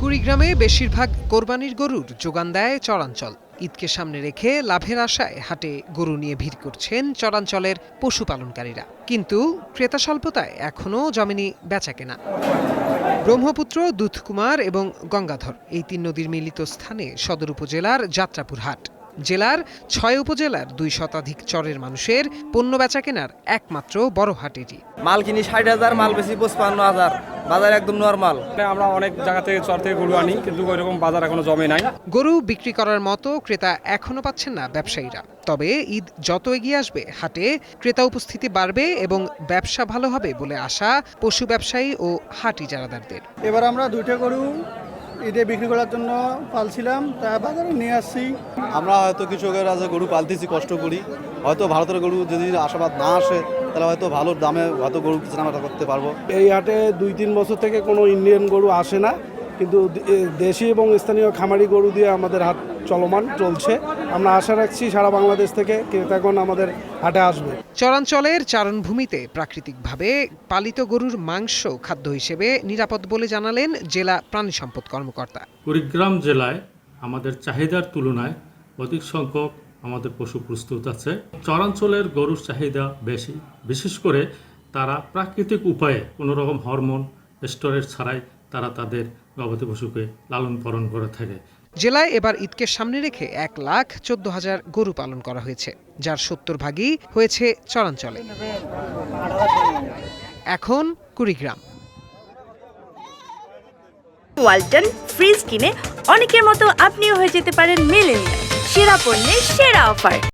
কুড়িগ্রামে বেশিরভাগ কোরবানির গরুর যোগান দেয় চরাঞ্চল। ঈদকে সামনে রেখে লাভের আশায় হাটে গরু নিয়ে ভিড় করছেন চরাঞ্চলের পশুপালনকারীরা, কিন্তু ক্রেতা স্বল্পতায় এখনও জমেনি বেচাকেনা। ব্রহ্মপুত্র, দুধকুমার এবং গঙ্গাধর এই তিন নদীর মিলিত স্থানে সদর উপজেলার যাত্রাপুর হাট। জেলার ৬ উপজেলার ২ শতাধিক চরের মানুষের পণ্য বেচাকেনার একমাত্র বড় হাট এটি। মাল কিনি ৬০,০০০, মাল বেশি ৫৫,০০০। বাজার একদম নরমাল। আমরা অনেক জায়গা থেকে চর থেকে গরু আনি, কিন্তু ওইরকম বাজার এখনো জমে নাই। গরু বিক্রি করার মতো ক্রেতা এখনো পাচ্ছেন না ব্যবসায়ীরা। তবে ঈদ যত এগিয়ে আসবে হাটে ক্রেতা উপস্থিতি বাড়বে এবং ব্যবসা ভালো হবে বলে আশা পশু ব্যবসায়ী ও হাট ইজারাদারদের। এবার আমরা 2টা গরু ঈদে বিক্রি করার জন্য পালছিলাম, তা বাজারে নিয়ে আসছি। আমরা হয়তো কৃষকেরা যে গরু পালতেছি কষ্ট করি, হয়তো ভারতের গরু যদি আশাবাদ না আসে তাহলে হয়তো ভালো দামে হয়তো গরু কেনাকাটা করতে পারবো। এই হাটে 2-3 বছর থেকে কোনো ইন্ডিয়ান গরু আসে না, কিন্তু দেশি এবং স্থানীয় খামারি গরু দিয়ে আমাদের হাট চলমান চলছে। আমরা আশা রাখছি সারা বাংলাদেশ থেকে ক্রেতাগণ আমাদের হাটে আসবে। চরাঞ্চলের চারণভূমিতে প্রাকৃতিকভাবে পালিত গরুর মাংস খাদ্য হিসেবে নিরাপদ বলে জানালেন জেলা প্রাণী সম্পদ কর্মকর্তা। কুড়িগ্রাম জেলায় আমাদের চাহিদার তুলনায় অধিক সংখ্যক আমাদের পশু প্রস্তুত আছে। চরাঞ্চলের গরুর চাহিদা বেশি, বিশেষ করে তারা প্রাকৃতিক উপায়ে কোনো রকম হরমোন স্টোরেজ ছাড়াই তারা তাদের গবাদি পশুকে লালন পালন করে থাকে। জেলায় এবার ঈদকে সামনে রেখে 1,14,000 গরু পালন করা হয়েছে, যার 70 ভাগই হয়েছে চরাঞ্চলে। এখন কুড়িগ্রাম। ওয়ালটন ফ্রিজ কিনে অনেকের মতো আপনিও হয়ে যেতে পারেন মিলেনিয়াল। সেরা পণ্যের সেরা অফার।